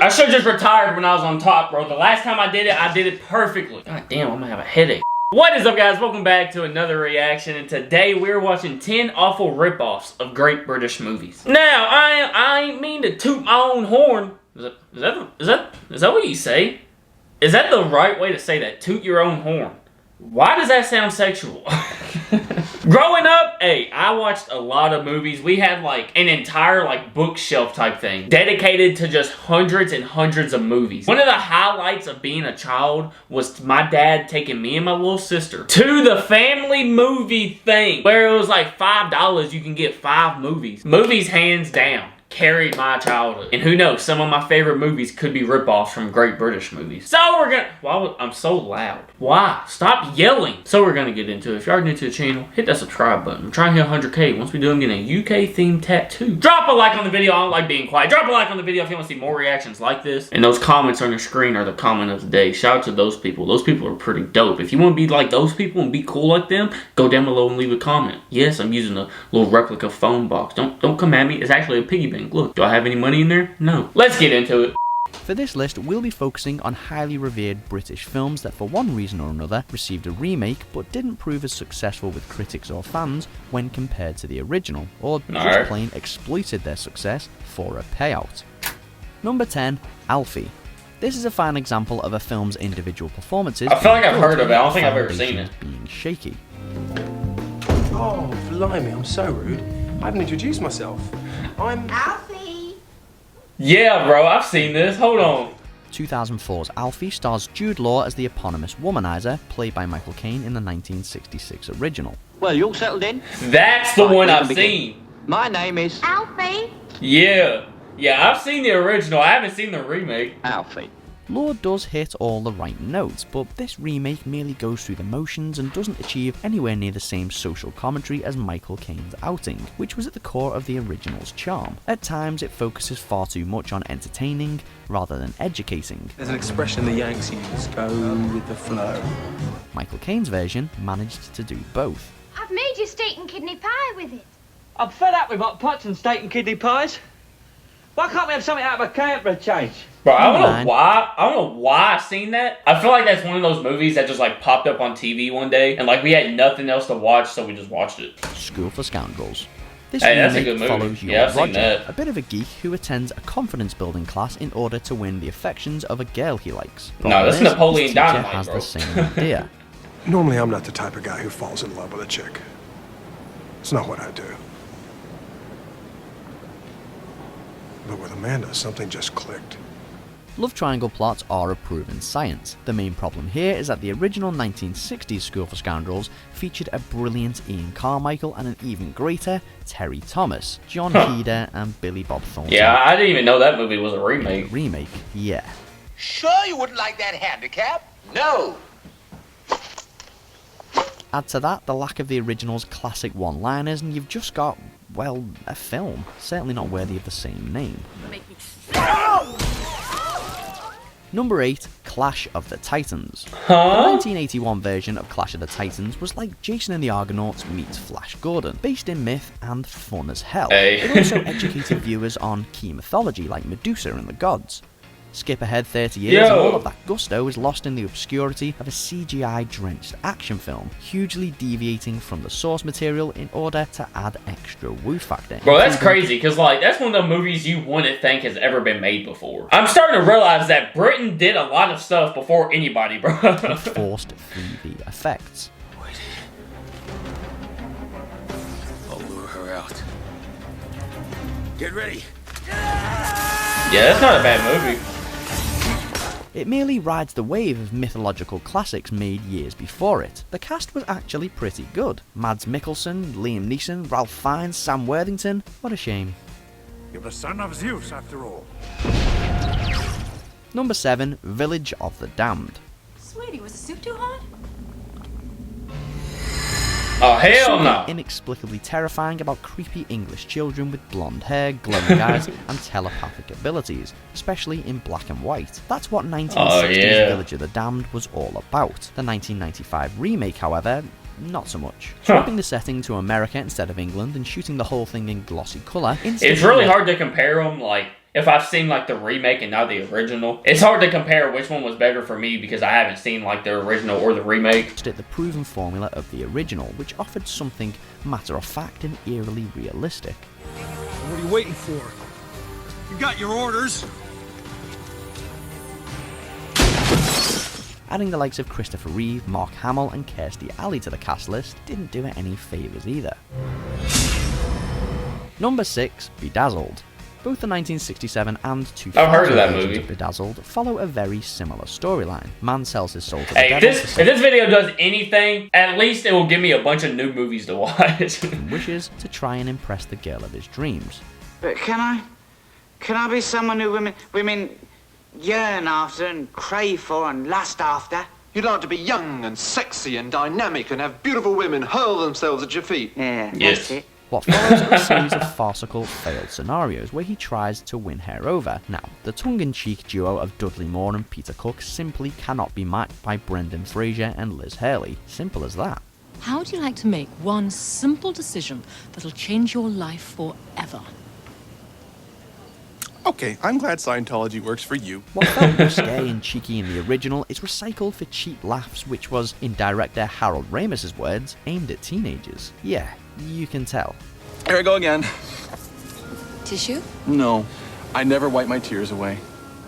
I should just retired when I was on top, bro. The last time I did it perfectly. God damn, I'm gonna have a headache. What is up, guys? Welcome back to another reaction, and today we're watching 10 awful ripoffs of great British movies. Now, I ain't mean to toot my own horn. Is that what you say? Is that the right way to say that? Toot your own horn. Why does that sound sexual? Growing up, hey, I watched a lot of movies. We had like an entire like bookshelf type thing dedicated to just hundreds and hundreds of movies. One of the highlights of being a child was my dad taking me and my little sister to the family movie thing, where it was like $5 you can get 5 movies. Movies hands down carried my childhood. And who knows, some of my favorite movies could be ripoffs from great British movies. So we're gonna, I'm so loud. Why? Stop yelling. So we're gonna get into it. If you are new to the channel, hit that subscribe button. I'm trying to hit 100K. Once we do, I'm getting a UK themed tattoo. Drop a like on the video. I don't like being quiet. Drop a like on the video if you want to see more reactions like this. And those comments on your screen are the comment of the day. Shout out to those people. Those people are pretty dope. If you want to be like those people and be cool like them, go down below and leave a comment. Yes, I'm using a little replica phone box. Don't come at me. It's actually a piggy bank. Look, do I have any money in there? No. Let's get into it. For this list, we'll be focusing on highly revered British films that for one reason or another received a remake but didn't prove as successful with critics or fans when compared to the original, or just plain exploited their success for a payout. Number 10, Alfie. This is a fine example of a film's individual performances. I feel like I've heard of it. I don't think I've ever seen it. Being shaky. Oh, blimey, I'm so rude. I haven't introduced myself. I'm Alfie! Yeah, bro, I've seen this. Hold on. 2004's Alfie stars Jude Law as the eponymous womanizer, played by Michael Caine in the 1966 original. Well, you all settled in? That's the one I've seen. My name is... Alfie! Yeah. Yeah, I've seen the original. I haven't seen the remake. Alfie. Law does hit all the right notes, but this remake merely goes through the motions and doesn't achieve anywhere near the same social commentary as Michael Caine's Outing, which was at the core of the original's charm. At times, it focuses far too much on entertaining rather than educating. There's an expression the Yanks use, go with the flow. Michael Caine's version managed to do both. I've made you steak and kidney pie with it. I'm fed up with hot pots and steak and kidney pies. Why can't we have something out of a can for a change? Bro, I don't know why I seen that. I feel like that's one of those movies that just like popped up on TV one day and like we had nothing else to watch, so we just watched it. School for Scoundrels. This that's a good movie. Follows young I've seen Roger, that. a bit of a geek who attends a confidence-building class in order to win the affections of a girl he likes. No, that's Napoleon his Dynamite, has bro. the same idea. Normally, I'm not the type of guy who falls in love with a chick. It's not what I do. But with Amanda, something just clicked. Love triangle plots are a proven science. The main problem here is that the original 1960s School for Scoundrels featured a brilliant Ian Carmichael and an even greater Terry Thomas, John Heder and Billy Bob Thornton. Yeah, I didn't even know that movie was a remake. Remake, yeah. Sure you wouldn't like that handicap? No. Add to that the lack of the original's classic one-liners and you've just got, well, a film. Certainly not worthy of the same name. Number 8, Clash of the Titans. The 1981 version of Clash of the Titans was like Jason and the Argonauts meets Flash Gordon, based in myth and fun as hell. It also educated viewers on key mythology like Medusa and the gods. Skip ahead 30 years and all of that gusto is lost in the obscurity of a CGI-drenched action film, hugely deviating from the source material in order to add extra woo factor. Bro, that's crazy, because like, that's one of the movies you wouldn't think has ever been made before. I'm starting to realize that Britain did a lot of stuff before anybody, bro. Forced 3D effects. Wait. I'll lure her out. Get ready. Yeah, that's not a bad movie. It merely rides the wave of mythological classics made years before it. The cast was actually pretty good. Mads Mikkelsen, Liam Neeson, Ralph Fiennes, Sam Worthington. What a shame. You're the son of Zeus, after all. Number 7, Village of the Damned. Sweetie, was the soup too hot? Oh, hell Something no. inexplicably terrifying about creepy English children with blonde hair, glowing eyes, and telepathic abilities, especially in black and white. That's what 1960s Village of the Damned was all about. The 1995 remake, however, not so much. Swapping the setting to America instead of England and shooting the whole thing in glossy colour. It's really hard to compare them, like, if I've seen like the remake and not the original. It's hard to compare which one was better for me because I haven't seen like the original or the remake. The proven formula of the original, which offered something matter of fact and eerily realistic. What are you waiting for? You got your orders. Adding the likes of Christopher Reeve, Mark Hamill and Kirstie Alley to the cast list didn't do it any favours either. Number 6, Bedazzled. Both the 1967 and 2000 I've heard of that versions movie. of Bedazzled follow a very similar storyline. Man sells his soul to the Hey, devil if this video does anything, at least it will give me a bunch of new movies to watch. and wishes to try and impress the girl of his dreams. But can I be someone who women yearn after and crave for and lust after? You'd like to be young and sexy and dynamic and have beautiful women hurl themselves at your feet. Yeah, Yes. that's it. What follows are a series of farcical failed scenarios where he tries to win her over. Now, the tongue-in-cheek duo of Dudley Moore and Peter Cook simply cannot be matched by Brendan Fraser and Liz Hurley. Simple as that. How would you like to make one simple decision that'll change your life forever? Okay, I'm glad Scientology works for you. What felt risque and cheeky in the original is recycled for cheap laughs, which was, in director Harold Ramis's words, aimed at teenagers. Yeah, you can tell. Here I go again. Tissue? No, I never wipe my tears away.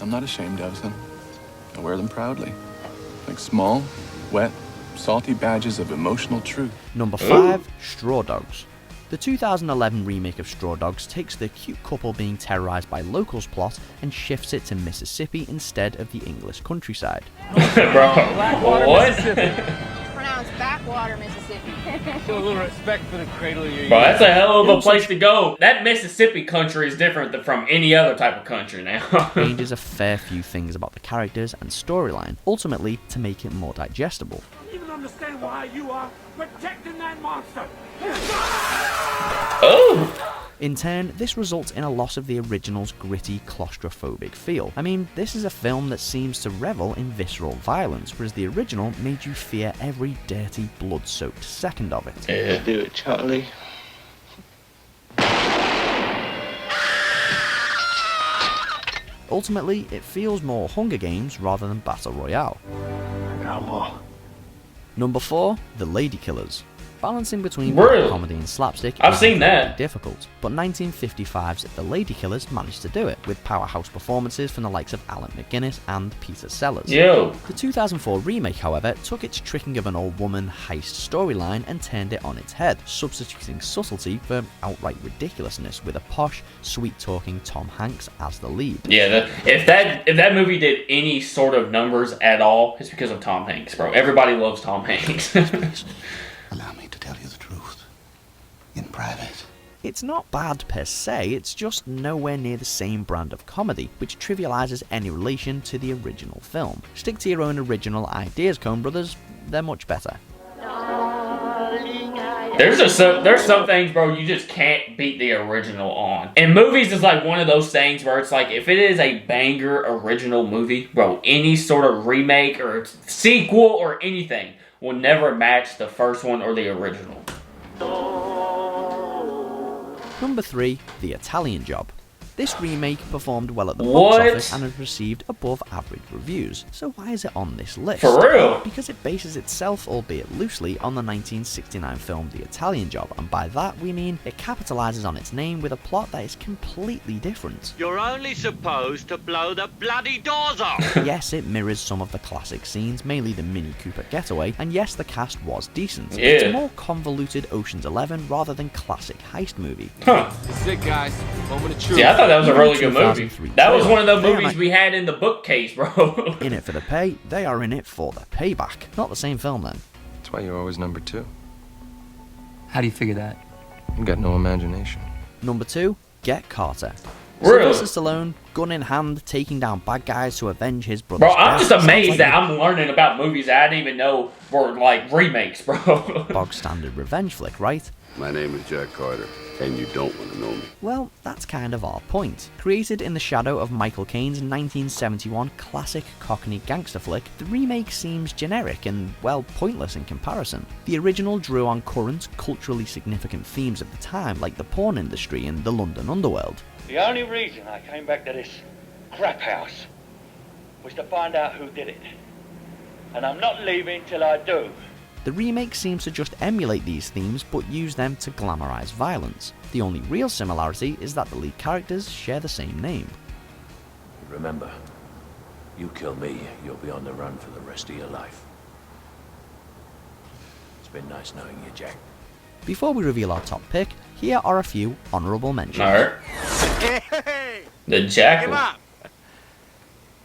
I'm not ashamed of them. I wear them proudly. Like small, wet, salty badges of emotional truth. Number 5, Straw Dogs. The 2011 remake of Straw Dogs takes the cute couple being terrorized by locals plot and shifts it to Mississippi instead of the English countryside. Bro, what? Pronounced backwater, Mississippi. Show a little respect for the cradle you're Bro, that's a hell of a place to go. That Mississippi country is different from any other type of country now. Changes a fair few things about the characters and storyline, ultimately to make it more digestible. I don't even understand why you are protecting that monster. Oh! In turn, this results in a loss of the original's gritty, claustrophobic feel. I mean, this is a film that seems to revel in visceral violence, whereas the original made you fear every dirty, blood-soaked second of it. Yeah. Do it, Charlie. Ultimately, it feels more Hunger Games rather than Battle Royale. Number 4, The Ladykillers. Balancing between Really? comedy and slapstick I've is seen incredibly that. difficult, but 1955's The Ladykillers managed to do it, with powerhouse performances from the likes of Alec McGuinness and Peter Sellers. Yo. The 2004 remake, however, took its tricking of an old woman heist storyline and turned it on its head, substituting subtlety for outright ridiculousness with a posh, sweet-talking Tom Hanks as the lead. Yeah, if that movie did any sort of numbers at all, it's because of Tom Hanks, bro. Everybody loves Tom Hanks. Allow me to tell you the truth. In private. It's not bad per se, it's just nowhere near the same brand of comedy, which trivializes any relation to the original film. Stick to your own original ideas, Coen Brothers, they're much better. There's some things, bro, you just can't beat the original on. And movies is like one of those things where it's like, if it is a banger original movie, bro, any sort of remake or sequel or anything will never match the first one or the original. Number 3, The Italian Job. This remake performed well at the box What? office and has received above average reviews. So why is it on this list? For real? Because it bases itself, albeit loosely, on the 1969 film The Italian Job, and by that we mean it capitalizes on its name with a plot that is completely different. You're only supposed to blow the bloody doors off. Yes, it mirrors some of the classic scenes, mainly the Mini Cooper getaway, and yes, the cast was decent. Yeah. It's a more convoluted Ocean's 11 rather than classic heist movie. Huh. This is it, guys. Moment of truth. Yeah, I thought that was a really good movie. 2003 That was one of the trailer. movies we had in the bookcase, bro. In it for the pay, they are in it for the payback. Not the same film then. That's why you're always number 2. How do you figure that? You got no imagination. Number 2, Get Carter. Really? Sylvester Stallone, gun in hand, taking down bad guys to avenge his brother's Bro, I'm death. just amazed Sounds that I'm learning about movies that I didn't even know were like remakes, bro. bog standard revenge flick, right? My name is Jack Carter, and you don't want to know me. Well, that's kind of our point. Created in the shadow of Michael Caine's 1971 classic Cockney gangster flick, the remake seems generic and, well, pointless in comparison. The original drew on current, culturally significant themes of the time, like the porn industry and the London underworld. The only reason I came back to this crap house was to find out who did it. And I'm not leaving till I do. The remake seems to just emulate these themes but use them to glamorize violence. The only real similarity is that the lead characters share the same name. Remember, you kill me, you'll be on the run for the rest of your life. It's been nice knowing you, Jack. Before we reveal our top pick, here are a few honourable mentions. Alright. The Jackal.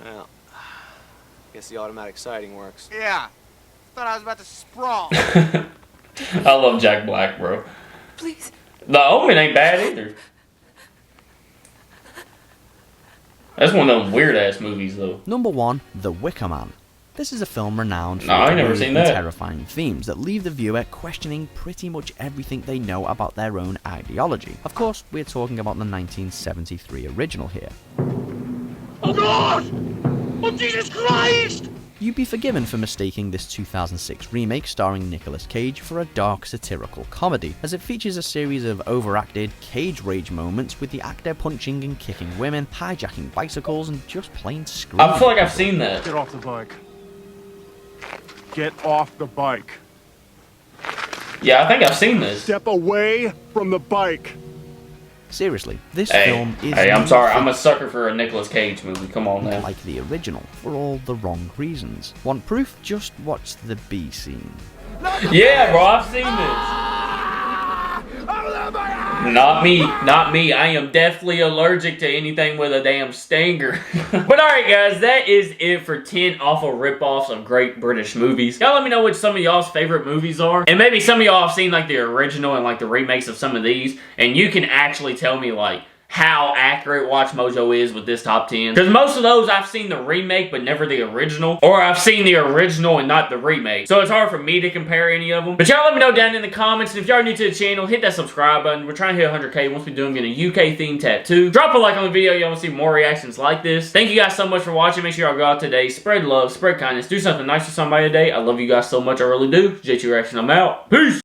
Well, guess the automatic sighting works. Yeah. Thought I was about to sprawl. I love Jack Black, bro. Please. The Omen ain't bad either. That's one of them weird-ass movies, though. Number 1, The Wicker Man. This is a film renowned for I never seen that. terrifying themes that leave the viewer questioning pretty much everything they know about their own ideology. Of course, we're talking about the 1973 original here. Oh God! Oh Jesus Christ! You'd be forgiven for mistaking this 2006 remake starring Nicolas Cage for a dark satirical comedy, as it features a series of overacted cage rage moments with the actor punching and kicking women, hijacking bicycles, and just plain screaming. I feel like I've seen that. Get off the bike. Get off the bike. Yeah, I think I've seen this. Step away from the bike. Seriously, this film is... Hey, I'm sorry, I'm a sucker for a Nicolas Cage movie, come on now. Like the original, for all the wrong reasons. Want proof? Just watch the B scene. Yeah, bro, I've seen this. Not me, not me. I am definitely allergic to anything with a damn stinger. But alright guys, that is it for 10 awful ripoffs of great British movies. Y'all let me know what some of y'all's favorite movies are. And maybe some of y'all have seen like the original and like the remakes of some of these. And you can actually tell me like how accurate Watch Mojo is with this top 10. Because most of those I've seen the remake but never the original. Or I've seen the original and not the remake. So it's hard for me to compare any of them. But y'all let me know down in the comments. And if y'all are new to the channel, hit that subscribe button. We're trying to hit 100K. Once we do, I'm getting a UK themed tattoo. Drop a like on the video. Y'all want to see more reactions like this. Thank you guys so much for watching. Make sure y'all go out today. Spread love, spread kindness. Do something nice for somebody today. I love you guys so much. I really do. JT Reaction, I'm out. Peace!